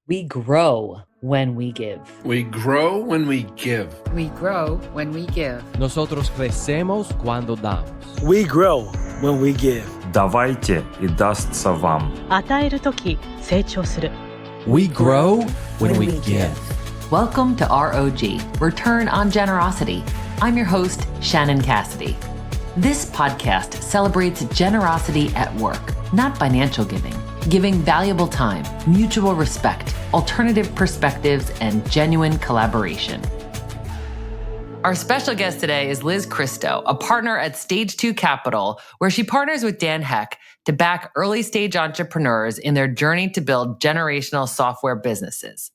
We grow when we give. We grow when we give. We grow when we give. Nosotros crecemos cuando damos. We grow when we give. Давайте, и дастся вам. 与えるとき成長する. We grow when we give. Welcome to R.O.G, Return on Generosity. I'm your host, Shannon Cassidy. This podcast celebrates generosity at work, not financial giving valuable time, mutual respect, alternative perspectives, and genuine collaboration. Our special guest today is Liz Christo, a partner at Stage 2 Capital, where she partners with Dan Heck to back early-stage entrepreneurs in their journey to build generational software businesses.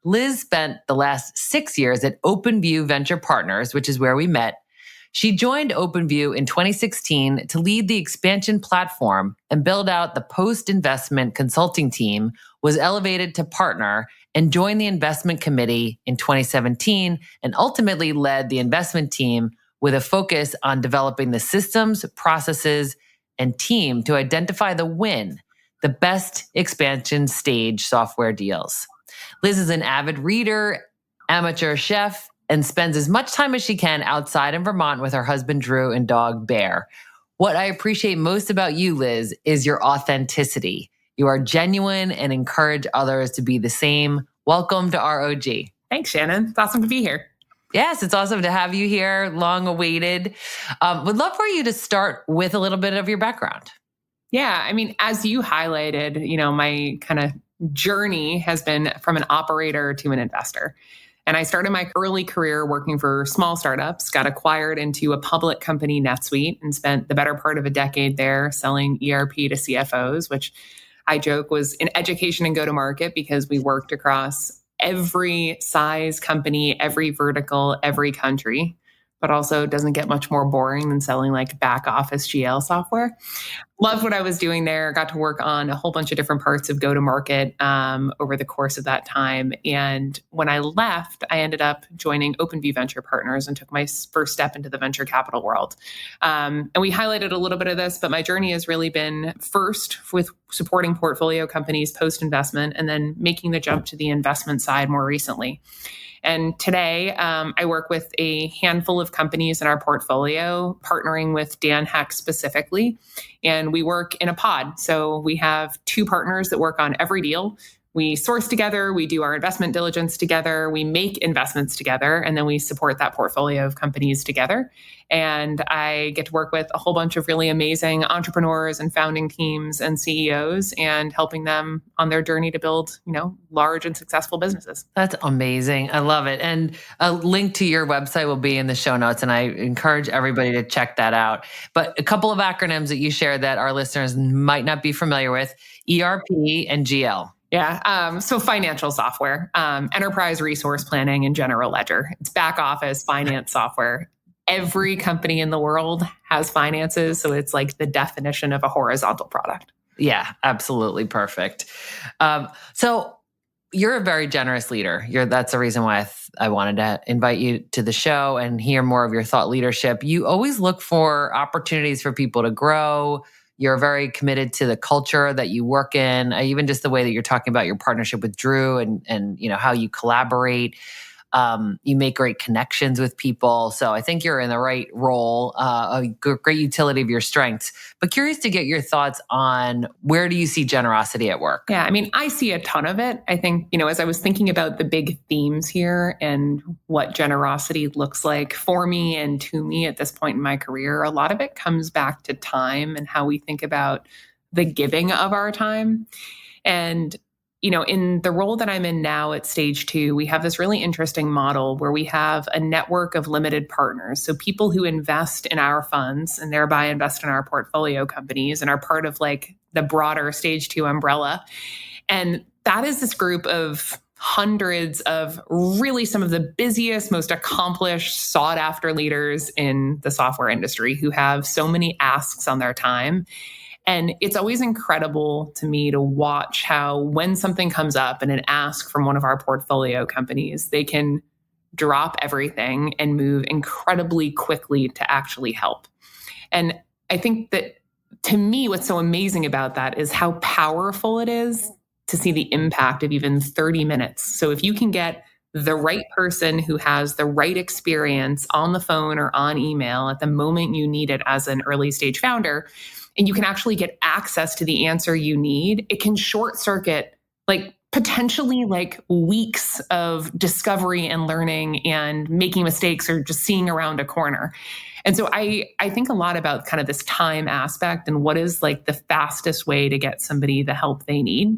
Liz spent the last 6 years at OpenView Venture Partners, which is where we met. She joined OpenView in 2016 to lead the expansion platform and build out the post-investment consulting team, was elevated to partner, and joined the investment committee in 2017, and ultimately led the investment team with a focus on developing the systems, processes, and team to identify the best expansion stage software deals. Liz is an avid reader, amateur chef, and spends as much time as she can outside in Vermont with her husband, Drew, and dog, Bear. What I appreciate most about you, Liz, is your authenticity. You are genuine and encourage others to be the same. Welcome to R.O.G. Thanks, Shannon. It's awesome to be here. Yes, it's awesome to have you here, long awaited. Would love for you to start with a little bit of your background. Yeah, I mean, as you highlighted, my kind of journey has been from an operator to an investor. And I started my early career working for small startups, got acquired into a public company, NetSuite, and spent the better part of a decade there selling ERP to CFOs, which I joke was an education and go-to-market because we worked across every size company, every vertical, every country, but also doesn't get much more boring than selling like back office GL software. Loved what I was doing there. Got to work on a whole bunch of different parts of go-to-market over the course of that time. And when I left, I ended up joining OpenView Venture Partners and took my first step into the venture capital world. And we highlighted a little bit of this, but my journey has really been first with supporting portfolio companies post-investment and then making the jump to the investment side more recently. And today, I work with a handful of companies in our portfolio, partnering with Dan Heck specifically. And we work in a pod. So we have 2 partners that work on every deal. We source together, we do our investment diligence together, we make investments together, and then we support that portfolio of companies together. And I get to work with a whole bunch of really amazing entrepreneurs and founding teams and CEOs and helping them on their journey to build, large and successful businesses. That's amazing. I love it. And a link to your website will be in the show notes, and I encourage everybody to check that out. But a couple of acronyms that you shared that our listeners might not be familiar with, ERP and GL. Yeah. So financial software, enterprise resource planning, and general ledger. It's back office finance software. Every company in the world has finances. So it's like the definition of a horizontal product. Yeah, absolutely perfect. So you're a very generous leader. That's the reason why I wanted to invite you to the show and hear more of your thought leadership. You always look for opportunities for people to grow. You're very committed to the culture that you work in, even just the way that you're talking about your partnership with Drew and how you collaborate. You make great connections with people. So I think you're in the right role, a great utility of your strengths. But curious to get your thoughts on where do you see generosity at work? Yeah, I mean, I see a ton of it. I think, as I was thinking about the big themes here and what generosity looks like for me and to me at this point in my career, a lot of it comes back to time and how we think about the giving of our time. And in the role that I'm in now at Stage 2, we have this really interesting model where we have a network of limited partners. So people who invest in our funds and thereby invest in our portfolio companies and are part of like the broader Stage 2 umbrella. And that is this group of hundreds of really some of the busiest, most accomplished, sought after leaders in the software industry who have so many asks on their time. And it's always incredible to me to watch how when something comes up and an ask from one of our portfolio companies, they can drop everything and move incredibly quickly to actually help. And I think that to me, what's so amazing about that is how powerful it is to see the impact of even 30 minutes. So if you can get the right person who has the right experience on the phone or on email at the moment you need it as an early stage founder, and you can actually get access to the answer you need, it can short circuit like potentially like weeks of discovery and learning and making mistakes or just seeing around a corner. And so I think a lot about kind of this time aspect and what is like the fastest way to get somebody the help they need.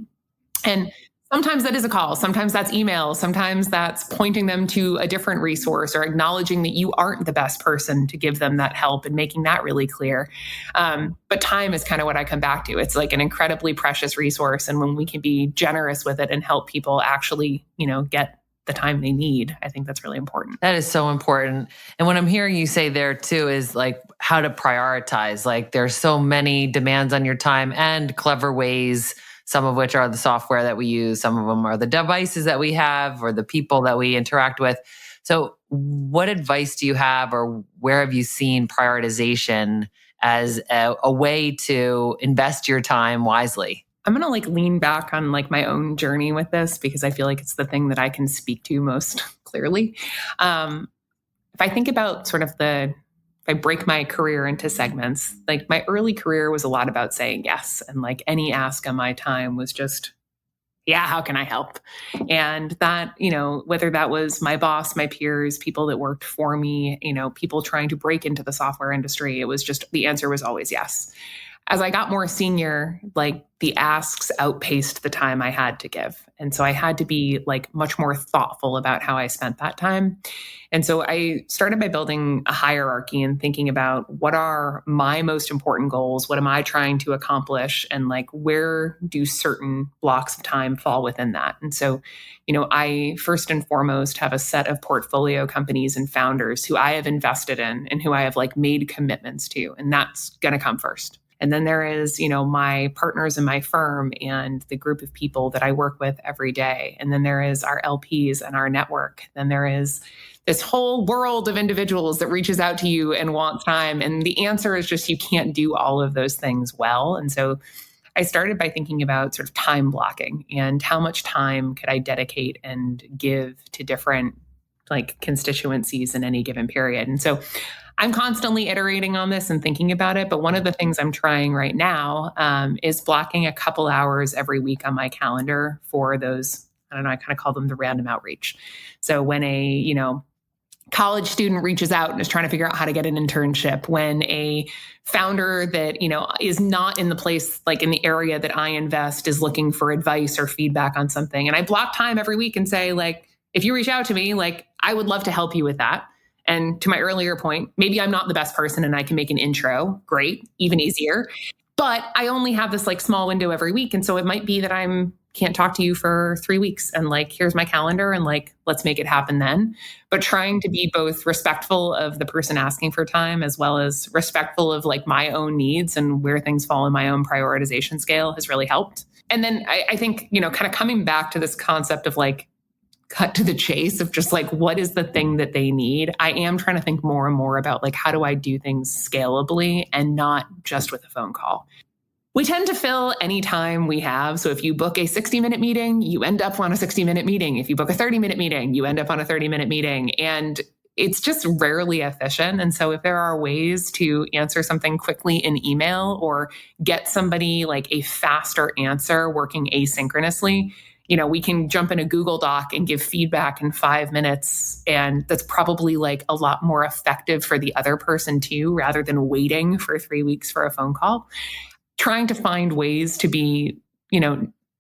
And sometimes that is a call. Sometimes that's email. Sometimes that's pointing them to a different resource or acknowledging that you aren't the best person to give them that help and making that really clear. But time is kind of what I come back to. It's like an incredibly precious resource. And when we can be generous with it and help people actually, get the time they need, I think that's really important. That is so important. And what I'm hearing you say there too is like how to prioritize. Like there's so many demands on your time and clever ways, some of which are the software that we use. Some of them are the devices that we have or the people that we interact with. So what advice do you have, or where have you seen prioritization as a way to invest your time wisely? I'm going to like lean back on like my own journey with this because I feel like it's the thing that I can speak to most clearly. If I think about sort of if I break my career into segments, like my early career was a lot about saying yes. And like any ask on my time was just, yeah, how can I help? And that, whether that was my boss, my peers, people that worked for me, people trying to break into the software industry, it was just, the answer was always yes. As I got more senior, like the asks outpaced the time I had to give. And so I had to be like much more thoughtful about how I spent that time. And so I started by building a hierarchy and thinking about what are my most important goals? What am I trying to accomplish? And like, where do certain blocks of time fall within that? And so, I first and foremost have a set of portfolio companies and founders who I have invested in and who I have like made commitments to. And that's going to come first. And then there is, my partners in my firm and the group of people that I work with every day. And then there is our LPs and our network. Then there is this whole world of individuals that reaches out to you and wants time. And the answer is just, you can't do all of those things well. And so I started by thinking about sort of time blocking and how much time could I dedicate and give to different like constituencies in any given period. And so I'm constantly iterating on this and thinking about it. But one of the things I'm trying right now is blocking a couple hours every week on my calendar for those, I don't know, I kind of call them the random outreach. So when a, college student reaches out and is trying to figure out how to get an internship, when a founder that, is not in the place, like in the area that I invest, is looking for advice or feedback on something. And I block time every week and say, like, if you reach out to me, like, I would love to help you with that. And to my earlier point, maybe I'm not the best person and I can make an intro. Great, even easier. But I only have this like small window every week. And so it might be that can't talk to you for 3 weeks and like, here's my calendar and like, let's make it happen then. But trying to be both respectful of the person asking for time as well as respectful of like my own needs and where things fall in my own prioritization scale has really helped. And then I think, kind of coming back to this concept of like, cut to the chase of just like, what is the thing that they need? I am trying to think more and more about like, how do I do things scalably and not just with a phone call? We tend to fill any time we have. So if you book a 60-minute meeting, you end up on a 60-minute meeting. If you book a 30-minute meeting, you end up on a 30-minute meeting. And it's just rarely efficient. And so if there are ways to answer something quickly in email or get somebody like a faster answer working asynchronously, we can jump in a Google Doc and give feedback in 5 minutes. And that's probably like a lot more effective for the other person too, rather than waiting for 3 weeks for a phone call. Trying to find ways to be,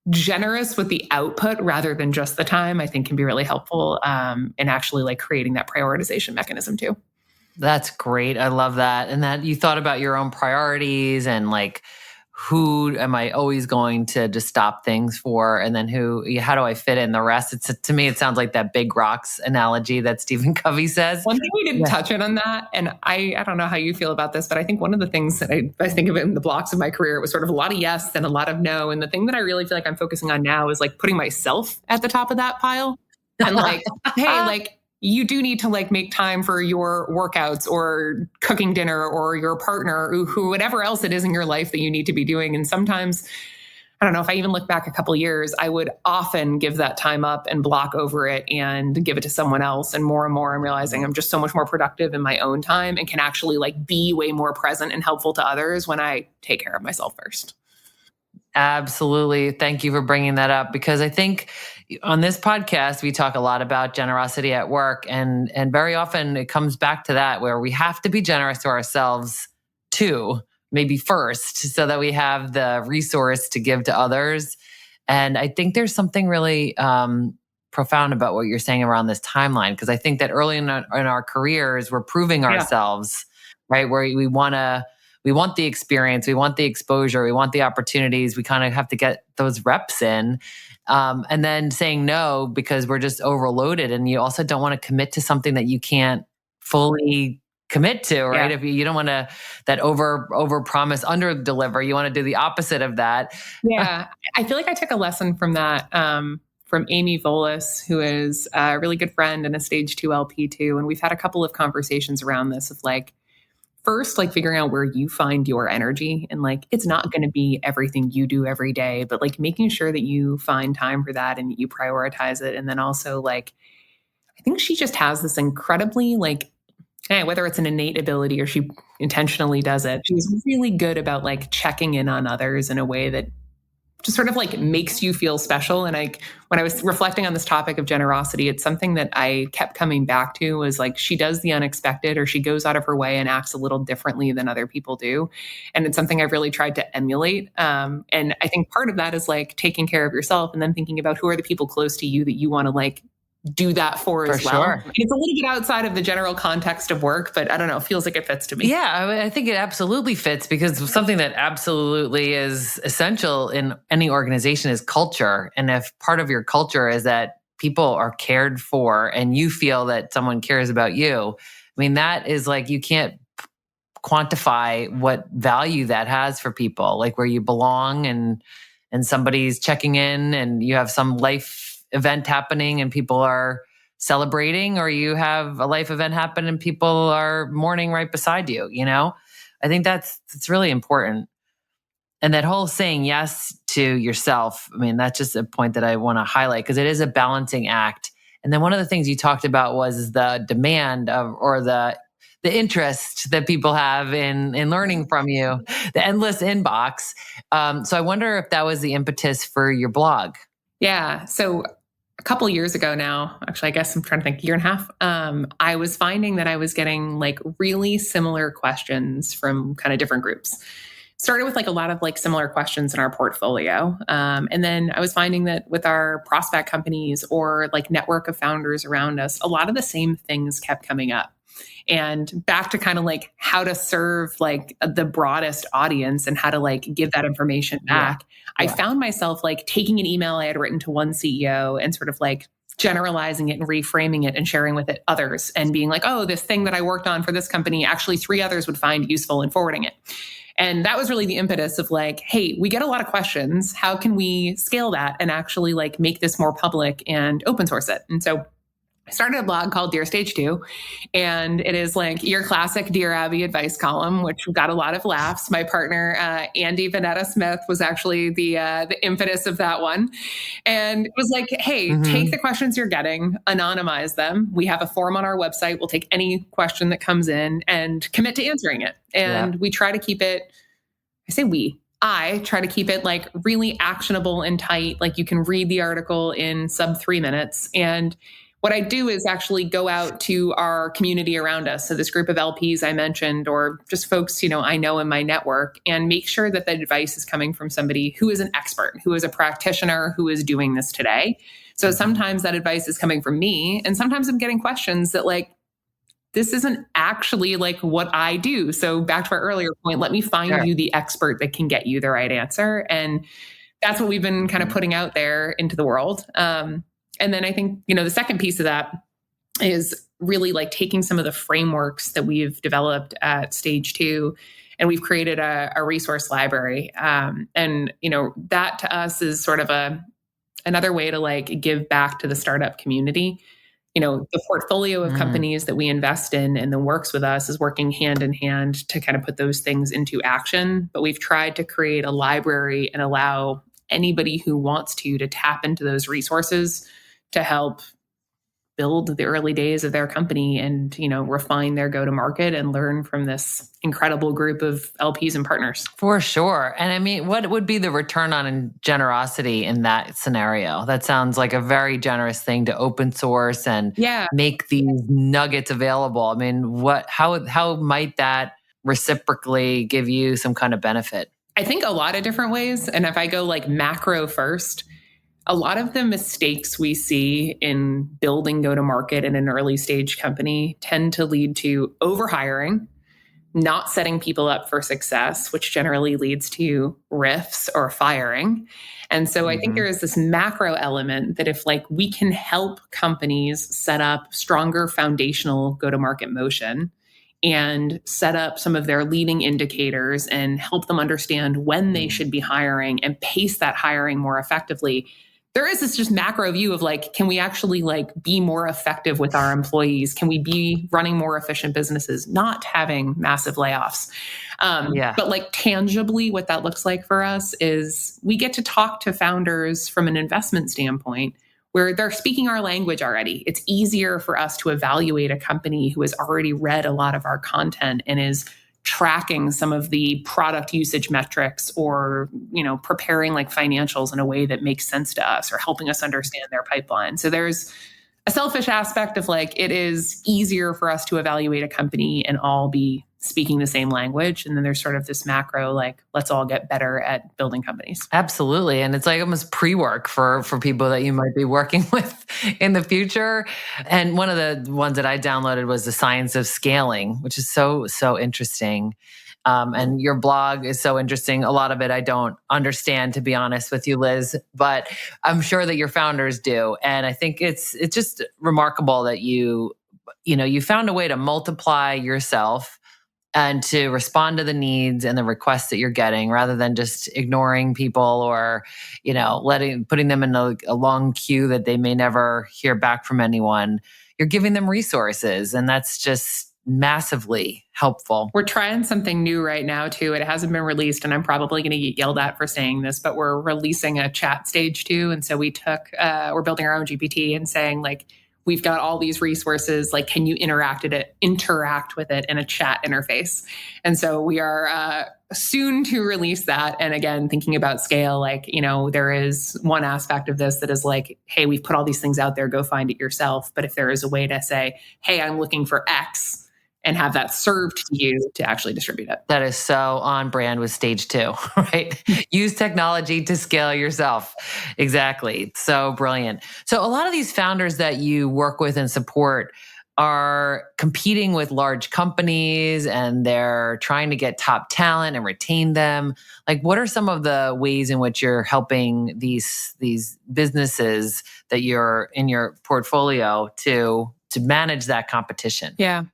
generous with the output rather than just the time, I think can be really helpful in actually like creating that prioritization mechanism too. That's great. I love that. And that you thought about your own priorities and like, who am I always going to just stop things for? And then how do I fit in the rest? To me, it sounds like that big rocks analogy that Stephen Covey says. One thing we didn't touch on that, and I don't know how you feel about this, but I think one of the things that I think of in the blocks of my career, it was sort of a lot of yes and a lot of no. And the thing that I really feel like I'm focusing on now is like putting myself at the top of that pile and like, hey, like, you do need to like make time for your workouts or cooking dinner or your partner or whatever else it is in your life that you need to be doing. And sometimes I don't know, if I even look back a couple of years, I would often give that time up and block over it and give it to someone else. And more I'm realizing I'm just so much more productive in my own time and can actually like be way more present and helpful to others when I take care of myself first. Absolutely. Thank you for bringing that up, because I think on this podcast, we talk a lot about generosity at work, and very often it comes back to that, where we have to be generous to ourselves too, maybe first, so that we have the resource to give to others. And I think there's something really profound about what you're saying around this timeline, because I think that early in our careers, we're proving ourselves, right? Where we want the experience, we want the exposure, we want the opportunities. We kind of have to get those reps in. And then saying no because we're just overloaded. And you also don't want to commit to something that you can't fully commit to, right? Yeah. If you don't want to that over promise, under deliver, you want to do the opposite of that. Yeah. I feel like I took a lesson from that, from Amy Volas, who is a really good friend and a stage 2 LP too. And we've had a couple of conversations around this of like, first, like figuring out where you find your energy, and like, it's not going to be everything you do every day, but like making sure that you find time for that and you prioritize it. And then also like, I think she just has this incredibly like, whether it's an innate ability or she intentionally does it, she's really good about like checking in on others in a way that just sort of like makes you feel special. And when I was reflecting on this topic of generosity, it's something that I kept coming back to, was like, she does the unexpected, or she goes out of her way and acts a little differently than other people do. And it's something I've really tried to emulate. And I think part of that is like taking care of yourself and then thinking about who are the people close to you that you want to like do that for as well. Sure. It's a little bit outside of the general context of work, but I don't know, it feels like it fits to me. Yeah, I think it absolutely fits, because something that absolutely is essential in any organization is culture. And if part of your culture is that people are cared for and you feel that someone cares about you, I mean, that is like, you can't quantify what value that has for people, like where you belong and somebody's checking in and you have some life event happening and people are celebrating, or you have a life event happen and people are mourning right beside you, you know? I think that's really important. And that whole saying yes to yourself, I mean, that's just a point that I want to highlight, because it is a balancing act. And then one of the things you talked about was the demand of, or the interest that people have in learning from you, the endless inbox. So I wonder if that was the impetus for your blog. Yeah. So a couple of years ago now, actually, I guess I'm trying to think, 1.5 years, I was finding that I was getting like really similar questions from kind of different groups. Started with like a lot of like similar questions in our portfolio. And then I was finding that with our prospect companies or like network of founders around us, a lot of the same things kept coming up. And back to kind of like how to serve like the broadest audience and how to like give that information back. I found myself like taking an email I had written to one CEO and sort of like generalizing it and reframing it and sharing with it others and being like, oh, this thing that I worked on for this company, actually 3 others would find useful, and forwarding it. And that was really the impetus of like, hey, we get a lot of questions. How can we scale that and actually like make this more public and open source it? And so I started a blog called Dear Stage 2, and it is like your classic Dear Abby advice column, which got a lot of laughs. My partner, Andy Vanetta Smith, was actually the impetus of that one. And it was like, hey, take the questions you're getting, anonymize them. We have a form on our website. We'll take any question that comes in and commit to answering it. And we try to keep it, I try to keep it like really actionable and tight. Like you can read the article in sub 3 minutes. And what I do is actually go out to our community around us. So this group of LPs I mentioned, or just folks, you know, I know in my network, and make sure that the advice is coming from somebody who is an expert, who is a practitioner, who is doing this today. So sometimes that advice is coming from me, and sometimes I'm getting questions that like, this isn't actually like what I do. So back to our earlier point, let me find you the expert that can get you the right answer. And that's what we've been kind of putting out there into the world. And then I think, you know, the second piece of that is really like taking some of the frameworks that we've developed at Stage 2, and we've created a resource library. And, you know, that to us is sort of another way to like give back to the startup community. You know, the portfolio of companies that we invest in and that works with us is working hand in hand to kind of put those things into action. But we've tried to create a library and allow anybody who wants to tap into those resources to help build the early days of their company and, refine their go-to-market and learn from this incredible group of LPs and partners. For sure. And I mean, what would be the return on generosity in that scenario? That sounds like a very generous thing to open source and make these nuggets available. I mean, how might that reciprocally give you some kind of benefit? I think a lot of different ways. And if I go like macro first, a lot of the mistakes we see in building go-to-market in an early stage company tend to lead to overhiring, not setting people up for success, which generally leads to rifts or firing. And so I think there is this macro element that if we can help companies set up stronger foundational go-to-market motion and set up some of their leading indicators and help them understand when they should be hiring and pace that hiring more effectively, there is this just macro view of can we actually be more effective with our employees? Can we be running more efficient businesses, not having massive layoffs? But tangibly, what that looks like for us is we get to talk to founders from an investment standpoint where they're speaking our language already. It's easier for us to evaluate a company who has already read a lot of our content and is tracking some of the product usage metrics or, preparing financials in a way that makes sense to us or helping us understand their pipeline. So there's a selfish aspect of it is easier for us to evaluate a company and all be speaking the same language. And then there's sort of this macro, let's all get better at building companies. Absolutely. And it's almost pre-work for people that you might be working with in the future. And one of the ones that I downloaded was The Science of Scaling, which is so interesting. And your blog is so interesting. A lot of it I don't understand, to be honest with you, Liz, but I'm sure that your founders do. And I think it's just remarkable that you found a way to multiply yourself and to respond to the needs and the requests that you're getting rather than just ignoring people or, putting them in a long queue that they may never hear back from anyone. You're giving them resources, and that's just massively helpful. We're trying something new right now too. It hasn't been released, and I'm probably going to get yelled at for saying this, but we're releasing a chat stage too. And so we're building our own GPT and saying we've got all these resources. Can you interact with it in a chat interface? And so we are soon to release that. And again, thinking about scale, there is one aspect of this that is hey, we've put all these things out there, go find it yourself. But if there is a way to say, hey, I'm looking for X, and have that served to you to actually distribute it. That is so on brand with stage 2, right? Use technology to scale yourself. Exactly. So brilliant. So a lot of these founders that you work with and support are competing with large companies and they're trying to get top talent and retain them. What are some of the ways in which you're helping these businesses that you're in your portfolio to manage that competition? Yeah.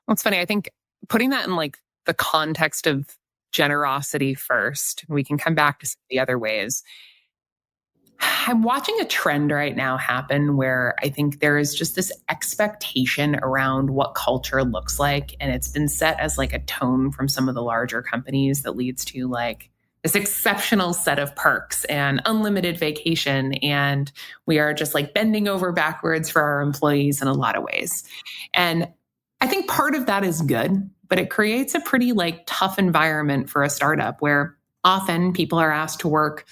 Well, it's funny. I think putting that in the context of generosity first, we can come back to some of the other ways. I'm watching a trend right now happen where I think there is just this expectation around what culture looks like. And it's been set as a tone from some of the larger companies that leads to this exceptional set of perks and unlimited vacation. And we are just bending over backwards for our employees in a lot of ways. And I think part of that is good, but it creates a pretty tough environment for a startup where often people are asked to work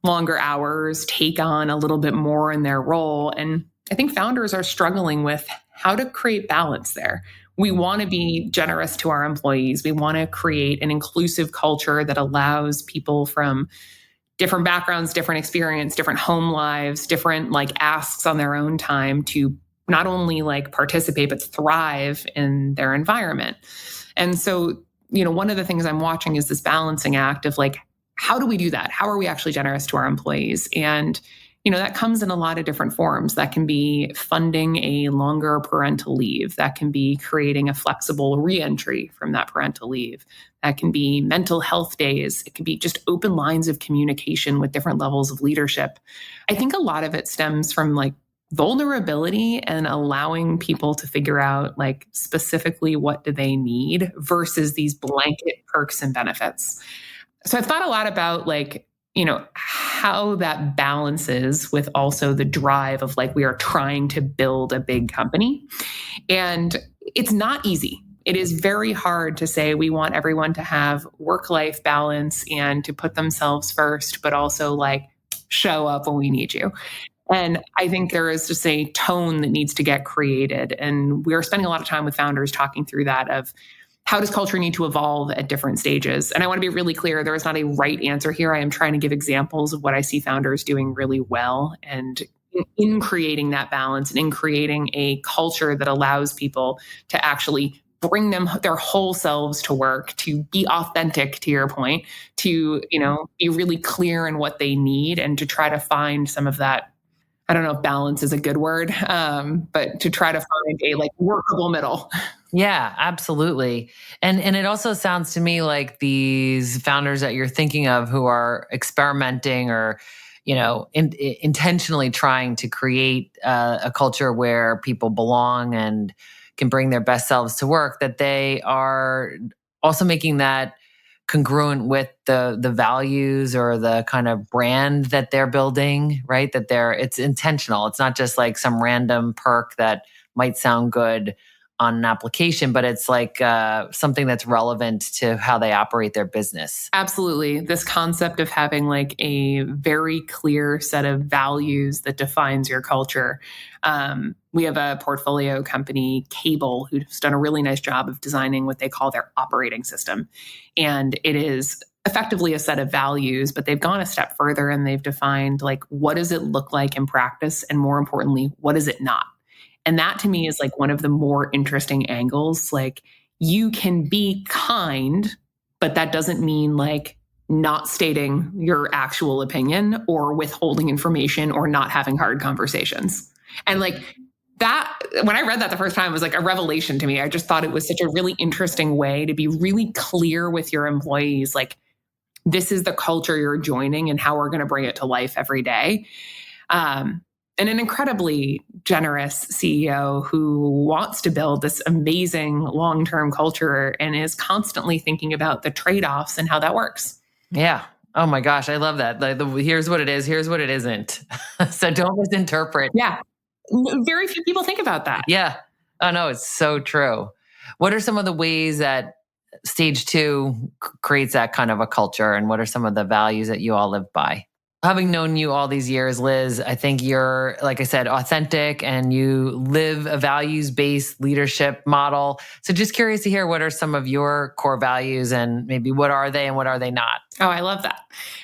longer hours, take on a little bit more in their role. And I think founders are struggling with how to create balance there. We want to be generous to our employees. We want to create an inclusive culture that allows people from different backgrounds, different experience, different home lives, different asks on their own time to not only participate, but thrive in their environment. And so, one of the things I'm watching is this balancing act of how do we do that? How are we actually generous to our employees? And, that comes in a lot of different forms. That can be funding a longer parental leave. That can be creating a flexible reentry from that parental leave. That can be mental health days. It can be just open lines of communication with different levels of leadership. I think a lot of it stems from vulnerability and allowing people to figure out specifically what do they need versus these blanket perks and benefits. So I've thought a lot about how that balances with also the drive of like, we are trying to build a big company. And it's not easy. It is very hard to say we want everyone to have work-life balance and to put themselves first, but also like show up when we need you. And I think there is just a tone that needs to get created. And we're spending a lot of time with founders talking through that of how does culture need to evolve at different stages? And I want to be really clear, there is not a right answer here. I am trying to give examples of what I see founders doing really well and in creating that balance and in creating a culture that allows people to actually bring their whole selves to work, to be authentic, to your point, to, be really clear in what they need and to try to find some of that. I don't know if balance is a good word, but to try to find a like workable middle. Yeah, absolutely. And it also sounds to me like these founders that you're thinking of who are experimenting or, intentionally trying to create a culture where people belong and can bring their best selves to work, that they are also making that congruent with the values or the kind of brand that they're building, right? That it's intentional. It's not just like some random perk that might sound good on an application, but it's like something that's relevant to how they operate their business. Absolutely. This concept of having like a very clear set of values that defines your culture. We have a portfolio company, Cable, who's done a really nice job of designing what they call their operating system. And it is effectively a set of values, but they've gone a step further and they've defined like, what does it look like in practice? And more importantly, what is it not? And that to me is like one of the more interesting angles. Like you can be kind, but that doesn't mean like not stating your actual opinion or withholding information or not having hard conversations. And like that, when I read that the first time, it was like a revelation to me. I just thought it was such a really interesting way to be really clear with your employees. Like this is the culture you're joining and how we're going to bring it to life every day. And an incredibly generous CEO who wants to build this amazing long-term culture and is constantly thinking about the trade-offs and how that works. Yeah. Oh my gosh. I love that. Like, here's what it is. Here's what it isn't. So don't misinterpret. Yeah. Very few people think about that. Yeah. Oh no, it's so true. What are some of the ways that stage 2 creates that kind of a culture? And what are some of the values that you all live by? Having known you all these years, Liz, I think you're, like I said, authentic and you live a values-based leadership model. So just curious to hear, what are some of your core values and maybe what are they and what are they not? Oh, I love that.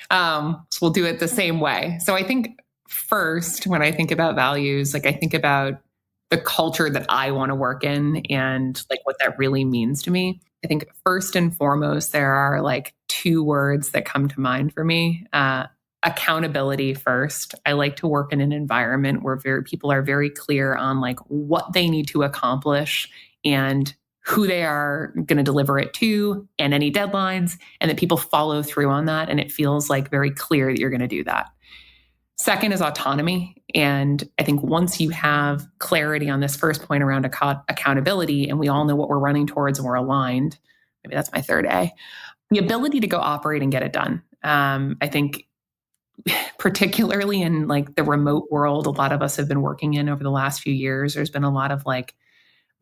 So we'll do it the same way. So I think first, when I think about values, like I think about the culture that I want to work in and like what that really means to me. I think first and foremost, there are like 2 words that come to mind for me. Accountability first. I like to work in an environment where people are very clear on like what they need to accomplish and who they are going to deliver it to and any deadlines, and that people follow through on that. And it feels like very clear that you're going to do that. Second is autonomy. And I think once you have clarity on this first point around accountability, and we all know what we're running towards and we're aligned, maybe that's my third A, the ability to go operate and get it done. I think particularly in like the remote world, a lot of us have been working in over the last few years, there's been a lot of like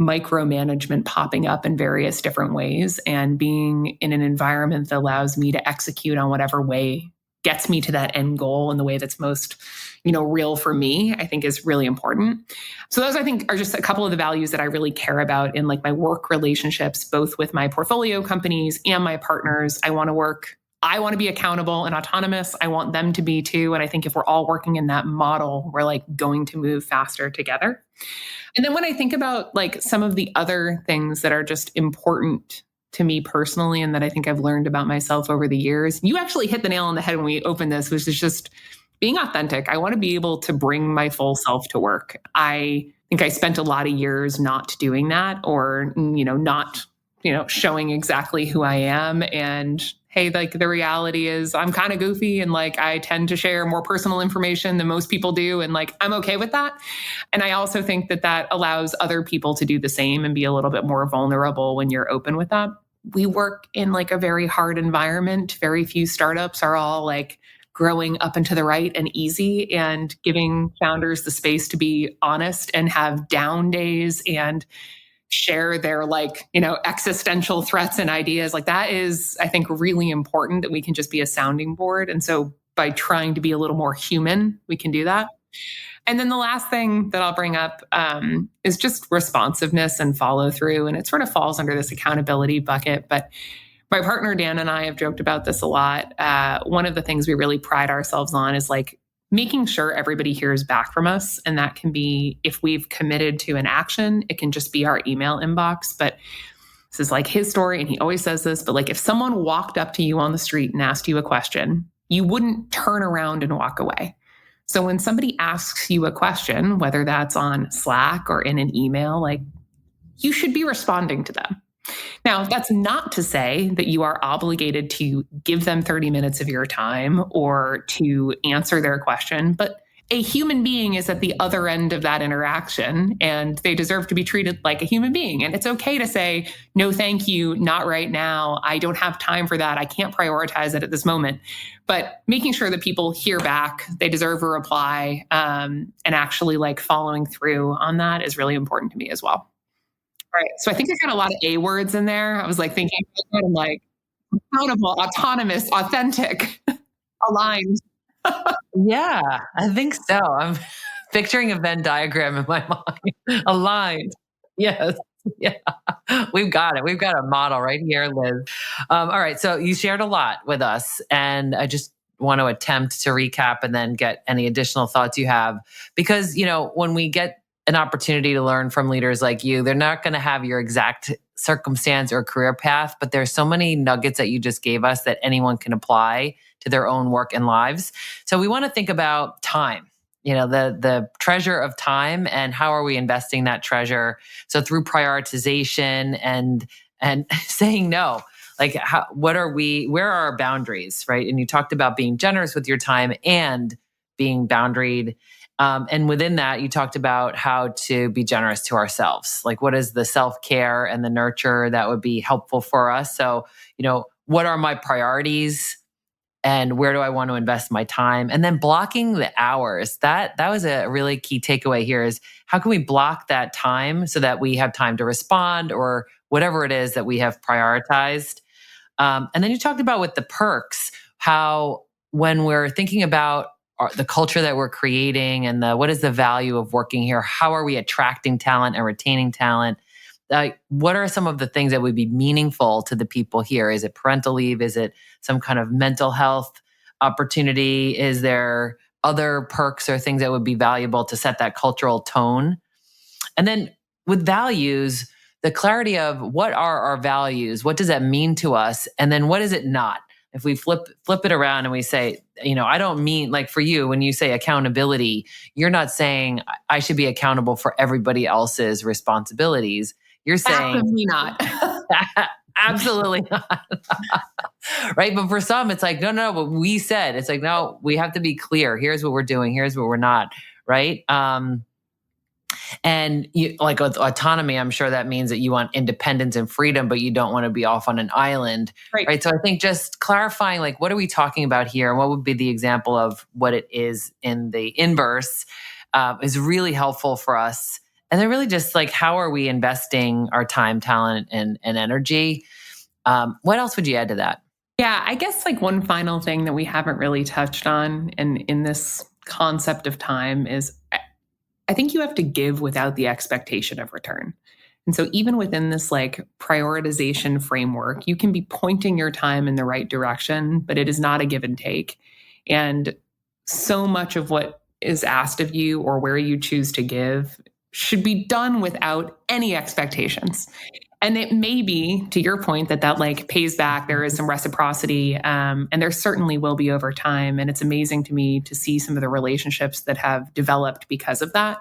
micromanagement popping up in various different ways, and being in an environment that allows me to execute on whatever way gets me to that end goal in the way that's most, real for me, I think is really important. So those, I think, are just a couple of the values that I really care about in like my work relationships, both with my portfolio companies and my partners. I want to be accountable and autonomous. I want them to be too. And I think if we're all working in that model, we're like going to move faster together. And then when I think about like some of the other things that are just important to me personally, and that I think I've learned about myself over the years, you actually hit the nail on the head when we opened this, which is just being authentic. I want to be able to bring my full self to work. I think I spent a lot of years not doing that, or, not, showing exactly who I am. And hey, like the reality is I'm kind of goofy and like I tend to share more personal information than most people do. And like, I'm okay with that. And I also think that allows other people to do the same and be a little bit more vulnerable when you're open with that. We work in like a very hard environment. Very few startups are all like growing up and to the right and easy, and giving founders the space to be honest and have down days and share their existential threats and ideas. Like that is, I think, really important, that we can just be a sounding board. And so by trying to be a little more human, we can do that. And then the last thing that I'll bring up is just responsiveness and follow through. And it sort of falls under this accountability bucket. But my partner, Dan, and I have joked about this a lot. One of the things we really pride ourselves on is making sure everybody hears back from us. And that can be, if we've committed to an action, it can just be our email inbox. But this is his story, and he always says this, but if someone walked up to you on the street and asked you a question, you wouldn't turn around and walk away. So when somebody asks you a question, whether that's on Slack or in an email, you should be responding to them. Now, that's not to say that you are obligated to give them 30 minutes of your time or to answer their question, but a human being is at the other end of that interaction, and they deserve to be treated like a human being. And it's okay to say, no, thank you, not right now. I don't have time for that. I can't prioritize it at this moment. But making sure that people hear back, they deserve a reply, and actually following through on that is really important to me as well. All right. So I think I got a lot of A words in there. I was thinking, I'm accountable, autonomous, authentic, aligned. Yeah, I think so. I'm picturing a Venn diagram in my mind. Aligned. Yes. Yeah. We've got it. We've got a model right here, Liz. All right. So you shared a lot with us, and I just want to attempt to recap and then get any additional thoughts you have. Because, when we get an opportunity to learn from leaders like you, they're not going to have your exact circumstance or career path, but there's so many nuggets that you just gave us that anyone can apply to their own work and lives. So we want to think about time, the treasure of time, and how are we investing that treasure? So through prioritization and saying no, where are our boundaries, right? And you talked about being generous with your time and being boundaried. And within that, you talked about how to be generous to ourselves. What is the self-care and the nurture that would be helpful for us? So, what are my priorities, and where do I want to invest my time? And then blocking the hours. That was a really key takeaway here, is how can we block that time so that we have time to respond or whatever it is that we have prioritized. And then you talked about with the perks, how when we're thinking about the culture that we're creating and what is the value of working here? How are we attracting talent and retaining talent? What are some of the things that would be meaningful to the people here? Is it parental leave? Is it some kind of mental health opportunity? Is there other perks or things that would be valuable to set that cultural tone? And then with values, the clarity of what are our values? What does that mean to us? And then what is it not? If we flip it around and we say, I don't mean, for you, when you say accountability, you're not saying I should be accountable for everybody else's responsibilities. You're saying absolutely not. Absolutely not. Right. But for some, it's no, what we said, it's no, we have to be clear. Here's what we're doing. Here's what we're not. Right. And with autonomy, I'm sure that means that you want independence and freedom, but you don't want to be off on an island. Right. So I think just clarifying, what are we talking about here? And what would be the example of what it is in the inverse is really helpful for us. And then really just how are we investing our time, talent, and energy? What else would you add to that? Yeah, I guess one final thing that we haven't really touched on in this concept of time is I think you have to give without the expectation of return. And so even within this prioritization framework, you can be pointing your time in the right direction, but it is not a give and take. And so much of what is asked of you or where you choose to give should be done without any expectations. And it may be, to your point, that pays back. There is some reciprocity, and there certainly will be over time. And it's amazing to me to see some of the relationships that have developed because of that.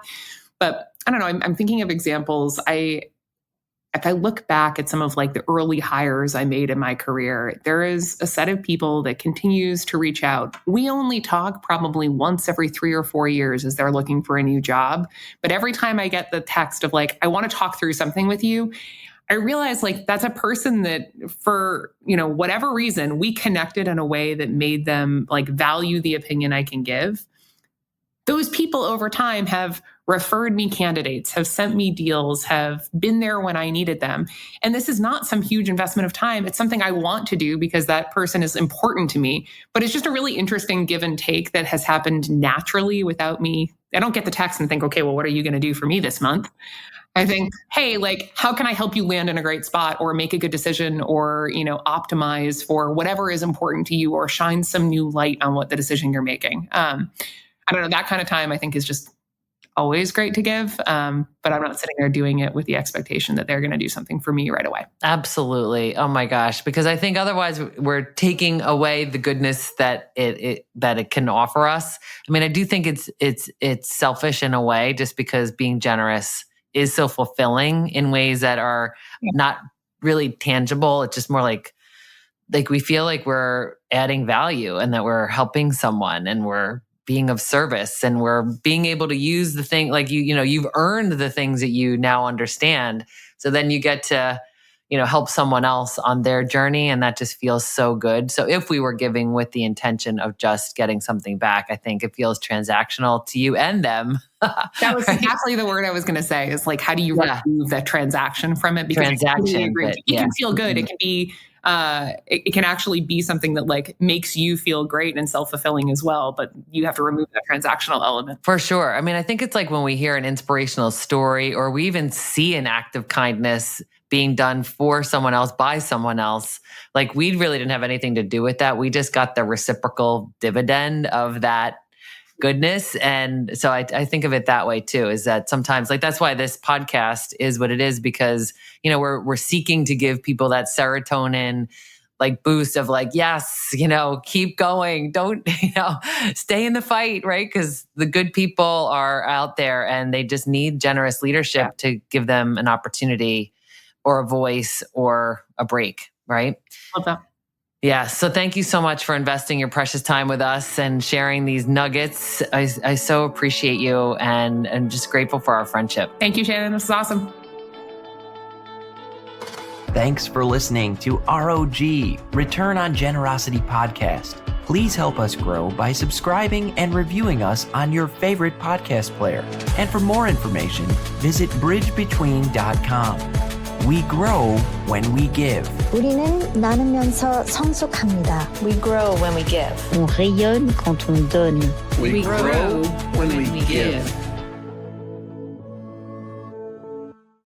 But I don't know, I'm thinking of examples. If I look back at some of the early hires I made in my career, there is a set of people that continues to reach out. We only talk probably once every 3 or 4 years as they're looking for a new job. But every time I get the text of I want to talk through something with you, I realized like that's a person that for, whatever reason, we connected in a way that made them like value the opinion I can give. Those people over time have referred me candidates, have sent me deals, have been there when I needed them. And this is not some huge investment of time. It's something I want to do because that person is important to me. But it's just a really interesting give and take that has happened naturally without me. I don't get the text and think, okay, well, what are you going to do for me this month? I think, hey, like, how can I help you land in a great spot or make a good decision or, optimize for whatever is important to you or shine some new light on what the decision you're making. I don't know, that kind of time I think is just always great to give. But I'm not sitting there doing it with the expectation that they're going to do something for me right away. Absolutely. Oh my gosh. Because I think otherwise we're taking away the goodness that it can offer us. I mean, I do think it's selfish in a way, just because being generous is so fulfilling in ways that are not really tangible. It's just more like we feel like we're adding value and that we're helping someone and we're being of service and we're being able to use the thing, like you've earned the things that you now understand. So then you get to, help someone else on their journey. And that just feels so good. So if we were giving with the intention of just getting something back, I think it feels transactional to you and them. That was exactly the word I was going to say, is like, how do you remove that transaction from it? Because transaction, it can feel good. It can be, it can actually be something that like makes you feel great and self-fulfilling as well. But you have to remove that transactional element. For sure. I mean, I think it's like when we hear an inspirational story or we even see an act of kindness being done for someone else by someone else, like we really didn't have anything to do with that. We just got the reciprocal dividend of that goodness. And so I think of it that way too, is that sometimes like, that's why this podcast is what it is, because, we're seeking to give people that serotonin like boost of like, yes, keep going. Don't, stay in the fight, right? Because the good people are out there and they just need generous leadership to give them an opportunity or a voice or a break, right? Love that. Yeah. So thank you so much for investing your precious time with us and sharing these nuggets. I so appreciate you and just grateful for our friendship. Thank you, Shannon. This is awesome. Thanks for listening to R.O.G. Return on Generosity podcast. Please help us grow by subscribing and reviewing us on your favorite podcast player. And for more information, visit bridgebetween.com. We grow when we give. 우리는 나누면서 성숙합니다. We grow when we give. On rayonne quand on donne. We grow when we give.